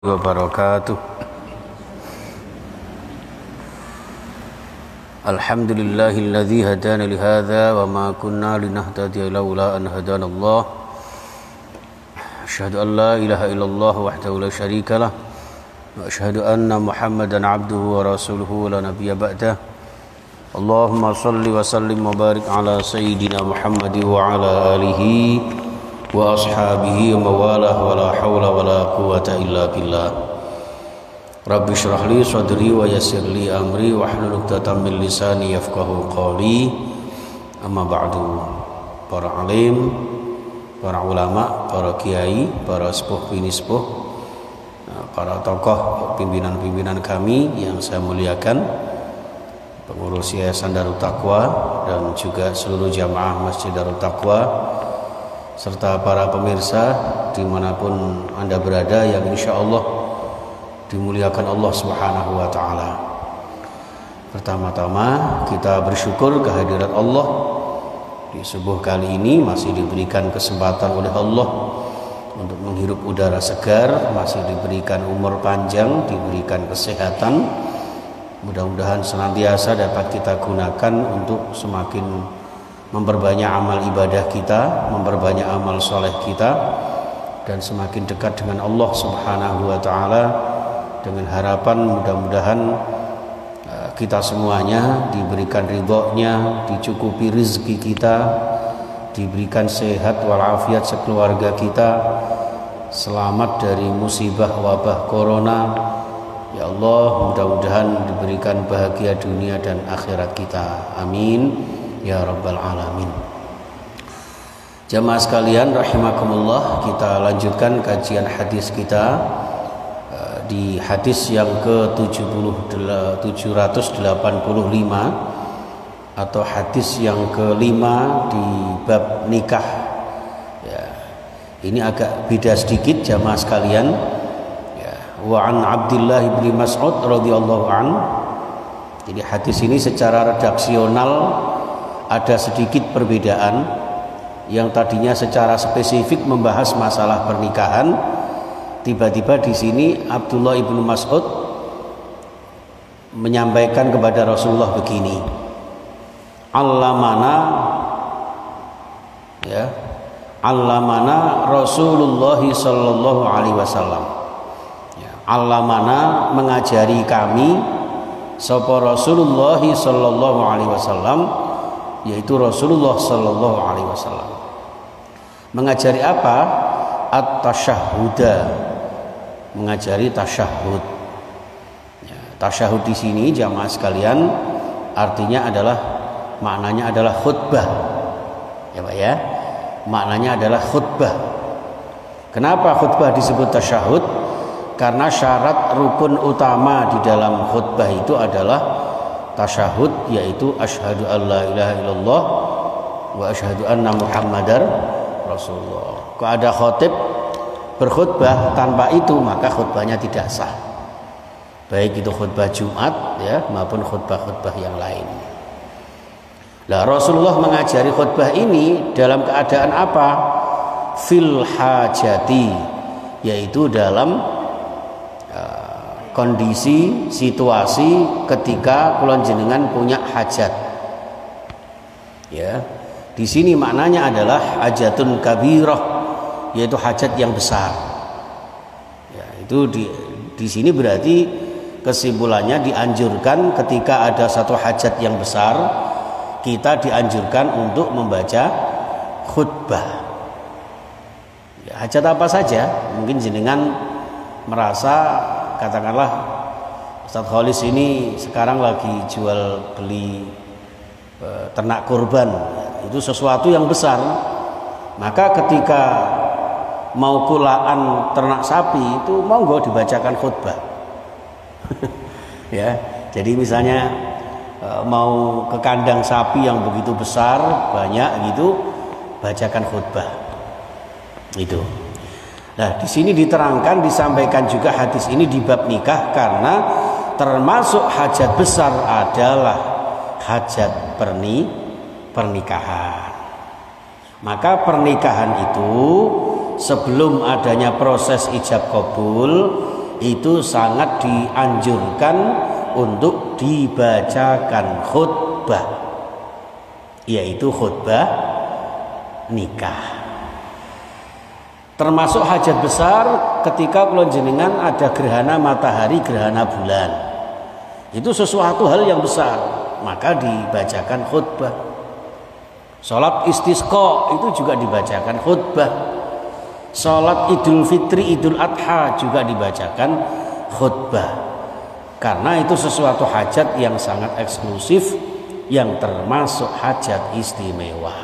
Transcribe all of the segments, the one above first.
wabarakatuh. Alhamdulillahilladzi hadana li hadza wa ma kunna linahtadiya laula an hadana Allah. Asyhadu an la ilaha illallah wahdahu la syarika lah wa asyhadu anna Muhammadan abduhu wa rasuluhu la nabiyya ba'dah. Allahumma shalli wa sallim wa barik ala sayyidina Muhammad wa ala alihi wa ashabihi wa mawalah wa la hawla wa la quwwata illa billah. Rabbi shrah li sadri wa yassir li amri wa hlul 'uqdatam min lisani yafqahu qawli. Amma ba'du. Para alim, para ulama, para kiai, para sepuh bini sepuh, para tokoh pimpinan-pimpinan kami yang saya muliakan, pengurus Yayasan Darut Taqwa dan juga seluruh jamaah Masjid Darut Taqwa, serta para pemirsa dimanapun Anda berada yang insya Allah dimuliakan Allah Subhanahu wa Ta'ala. Pertama-tama kita bersyukur kehadirat Allah di subuh kali ini, masih diberikan kesempatan oleh Allah untuk menghirup udara segar, masih diberikan umur panjang, diberikan kesehatan. Mudah-mudahan senantiasa dapat kita gunakan untuk semakin memperbanyak amal ibadah kita, memperbanyak amal soleh kita, dan semakin dekat dengan Allah Subhanahu wa Ta'ala, dengan harapan mudah-mudahan kita semuanya diberikan ridhonya, dicukupi rezeki kita, diberikan sehat walafiat sekeluarga kita, selamat dari musibah wabah corona. Ya Allah, mudah-mudahan diberikan bahagia dunia dan akhirat kita. Amin ya rabbal alamin. Jamaah sekalian rahimakumullah, kita lanjutkan kajian hadis kita di hadis yang ke-785 atau hadis yang kelima di bab nikah ya. Ini agak beda sedikit jamaah sekalian ya. Wa an Abdullah bin Mas'ud radhiyallahu an. Jadi hadis ini secara redaksional ada sedikit perbedaan. Yang tadinya secara spesifik membahas masalah pernikahan, tiba-tiba di sini Abdullah ibnu Mas'ud menyampaikan kepada Rasulullah begini, Allamana ya, Allamana Rasulullah sallallahu alaihi wasallam. Ya, Allamana mengajari kami sapa Rasulullah sallallahu alaihi wasallam, yaitu Rasulullah sallallahu alaihi wasallam. Mengajari apa? At-tasyahhuda, mengajari tasyahud. Ya, tasyahud di sini jamaah sekalian artinya adalah, maknanya adalah khutbah. Ya Pak ya, maknanya adalah khutbah. Kenapa khutbah disebut tasyahud? Karena syarat rukun utama di dalam khutbah itu adalah tasyahud, yaitu asyhadu an la ilaha illallah wa asyhadu anna muhammadar rasulullah. Kalau ada khotib berkhutbah tanpa itu, maka khutbahnya tidak sah, baik itu khutbah Jumat ya maupun khutbah-khutbah yang lain. Nah, Rasulullah mengajari khutbah ini dalam keadaan apa? Fil hajati, yaitu dalam kondisi situasi ketika kula jenengan punya hajat. Ya. Di sini maknanya adalah hajatun kabirah, yaitu hajat yang besar. Ya, itu di sini berarti kesimpulannya dianjurkan ketika ada satu hajat yang besar, kita dianjurkan untuk membaca khutbah. Ya, hajat apa saja? Mungkin jenengan merasa, katakanlah Ustadz Khalis ini sekarang lagi jual beli ternak kurban, itu sesuatu yang besar, maka ketika mau kulaan ternak sapi itu monggo dibacakan khutbah. Ya, jadi misalnya mau ke kandang sapi yang begitu besar banyak gitu, bacakan khutbah itu. Nah, di sini diterangkan, disampaikan juga hadis ini di bab nikah karena termasuk hajat besar adalah hajat pernikahan. Maka pernikahan itu sebelum adanya proses ijab kabul itu sangat dianjurkan untuk dibacakan khutbah, yaitu khutbah nikah. Termasuk hajat besar ketika kula jenengan ada gerhana matahari, gerhana bulan. Itu sesuatu hal yang besar, maka dibacakan khutbah. Salat istisqa itu juga dibacakan khutbah. Salat Idul Fitri, Idul Adha juga dibacakan khutbah. Karena itu sesuatu hajat yang sangat eksklusif, yang termasuk hajat istimewa.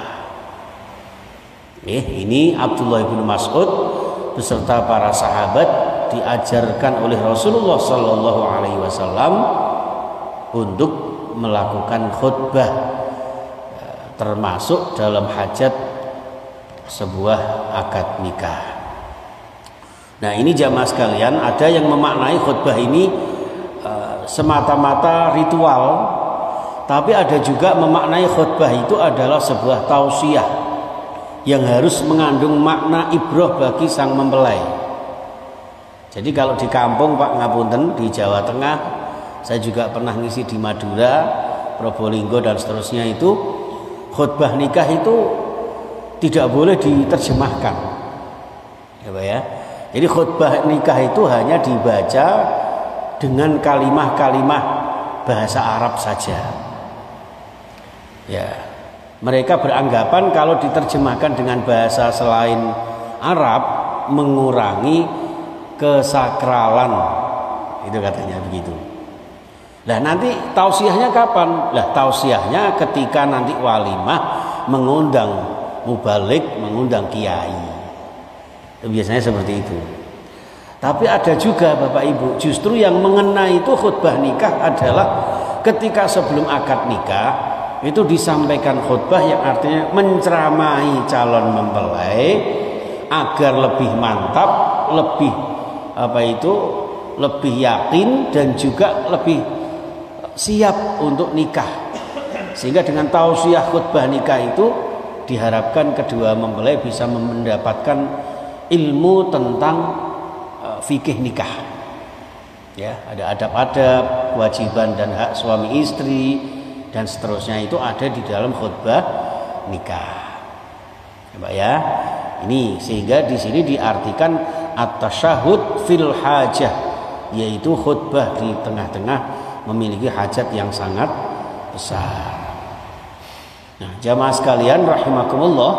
Ini Abdullah bin Mas'ud beserta para sahabat diajarkan oleh Rasulullah Sallallahu Alaihi Wasallam untuk melakukan khutbah, termasuk dalam hajat sebuah akad nikah. Nah, ini jamaah sekalian, ada yang memaknai khutbah ini semata-mata ritual, tapi ada juga memaknai khutbah itu adalah sebuah tausiah yang harus mengandung makna ibrah bagi sang mempelai. Jadi kalau di kampung Pak ngapunten, di Jawa Tengah, saya juga pernah ngisi di Madura, Probolinggo dan seterusnya, itu khutbah nikah itu tidak boleh diterjemahkan, ya Pak ya. Jadi khutbah nikah itu hanya dibaca dengan kalimah-kalimah bahasa Arab saja. Ya. Mereka beranggapan kalau diterjemahkan dengan bahasa selain Arab mengurangi kesakralan, itu katanya begitu. Nah, nanti tausiahnya kapan? Lah, tausiahnya ketika nanti walimah mengundang mubalik, mengundang kiai. Biasanya seperti itu. Tapi ada juga Bapak Ibu, justru yang mengena itu khutbah nikah adalah ketika sebelum akad nikah itu disampaikan khutbah yang artinya menceramahi calon mempelai agar lebih mantap, lebih lebih yakin dan juga lebih siap untuk nikah. Sehingga dengan tausiah khutbah nikah itu diharapkan kedua mempelai bisa mendapatkan ilmu tentang fikih nikah. Ya, ada adab-adab, kewajiban dan hak suami istri dan seterusnya, itu ada di dalam khutbah nikah. Ya, Pak ya. Ini sehingga di sini diartikan at-tasyahud fil hajah, yaitu khutbah di tengah-tengah memiliki hajat yang sangat besar. Nah, jamaah sekalian rahimakumullah,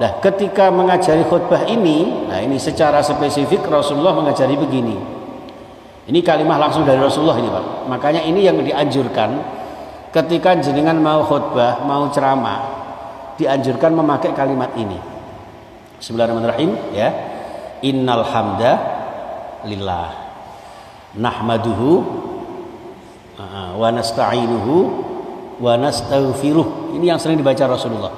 nah ketika mengajari khutbah ini, nah ini secara spesifik Rasulullah mengajari begini. Ini kalimah langsung dari Rasulullah ini, Pak. Makanya ini yang dianjurkan ketika jenengan mau khutbah, mau ceramah, dianjurkan memakai kalimat ini. Bismillahirrahmanirrahim, ya. Innal hamda lillah nahmaduhu wa nasta'inuhu wa nastaghfiruh. Ini yang sering dibaca Rasulullah.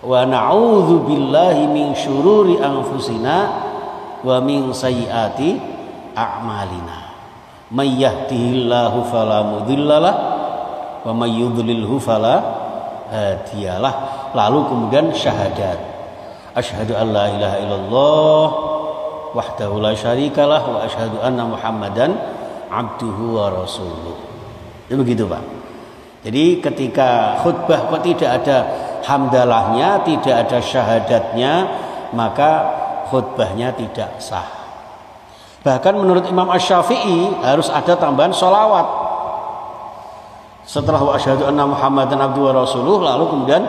Wa na'udzu billahi min syururi anfusina wa min sayyiati a'malina. May yahdihillahu fala mudhillalah wa may yudlilhu fala hadiyalah. Lalu kemudian syahadat, asyhadu an la ilaha illallah wahdahu la syarikalah wa asyhadu anna muhammadan abduhu wa rasuluh. Itu begitu, Pak. Jadi ketika khutbah kok tidak ada hamdalahnya, tidak ada syahadatnya, maka khutbahnya tidak sah. Bahkan menurut Imam Asy-Syafi'i harus ada tambahan sholawat. Setelah wa asyhadu anna muhammadan abduhu wa rasuluh, lalu kemudian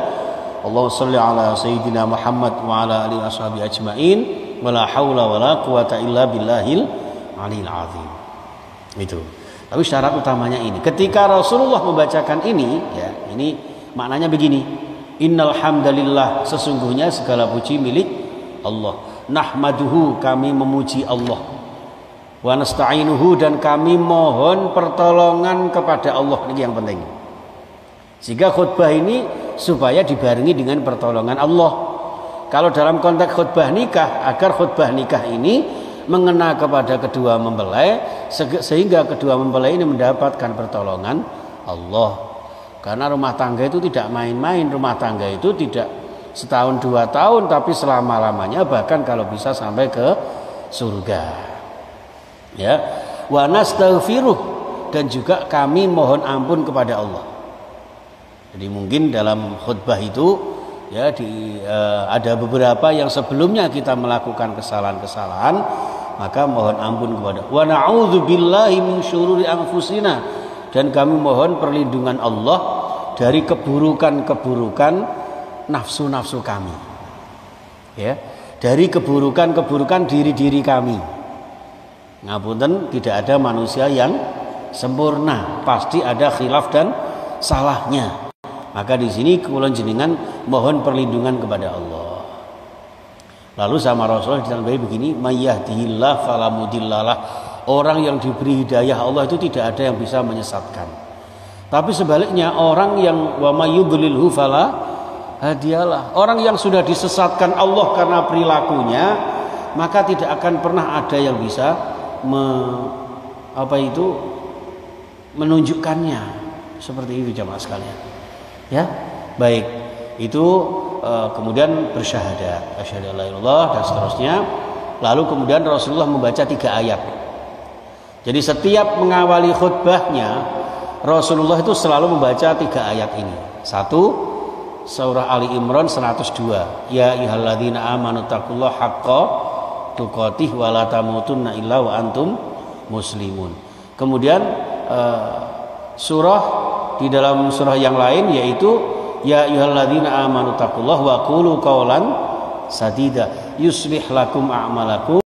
Allahumma shalli ala sayyidina Muhammad wa ala alihi washabihi ajmain wa la haula wa la quwata illa billahil aliyil azim. Itu. Tapi syarat utamanya ini. Ketika Rasulullah membacakan ini, ya, ini maknanya begini. Innal hamdalillah, sesungguhnya segala puji milik Allah. Nahmaduhu, kami memuji Allah. Wa nasta'inuhu, dan kami mohon pertolongan kepada Allah. Ini yang penting. Sehingga khutbah ini supaya dibarengi dengan pertolongan Allah. Kalau dalam konteks khutbah nikah, agar khutbah nikah ini mengena kepada kedua mempelai, sehingga kedua mempelai ini mendapatkan pertolongan Allah. Karena rumah tangga itu tidak main-main. Rumah tangga itu tidak setahun 2 tahun, tapi selama-lamanya, bahkan kalau bisa sampai ke surga. Ya, wa nastaghfiruh, dan juga kami mohon ampun kepada Allah. Jadi mungkin dalam khutbah itu ya ada beberapa yang sebelumnya kita melakukan kesalahan-kesalahan, maka mohon ampun kepada wa na'udzubillahi min syururi anfusina, dan kami mohon perlindungan Allah dari keburukan-keburukan nafsu-nafsu kami. Ya, dari keburukan-keburukan diri-diri kami. Ngapunten, tidak ada manusia yang sempurna, pasti ada khilaf dan salahnya. Maka di sini kula jenengan mohon perlindungan kepada Allah. Lalu sama Rasulullah ditambah begini, mayyahdihillah fala mudhillalah. Orang yang diberi hidayah Allah itu tidak ada yang bisa menyesatkan. Tapi sebaliknya, orang yang wa mayyudlilhu fala hadiyalah. Orang yang sudah disesatkan Allah karena perilakunya, maka tidak akan pernah ada yang bisa menunjukkannya. Seperti itu jamaah sekalian. Ya, baik. Itu kemudian bersyahadat, asyhadu alla ilaha illallah dan seterusnya. Lalu kemudian Rasulullah membaca 3 ayat. Jadi setiap mengawali khutbahnya, Rasulullah itu selalu membaca 3 ayat ini. 1, surah Ali Imran 102. Ya ayyuhalladzina amanu taqullaha haqqa tuqatih wa la tamutunna illa wa antum muslimun. Kemudian surah di dalam surah yang lain yaitu ya ayyuhalladzina amanu taqullaha wa qulu qawlan sadida yuslih lakum a'malakum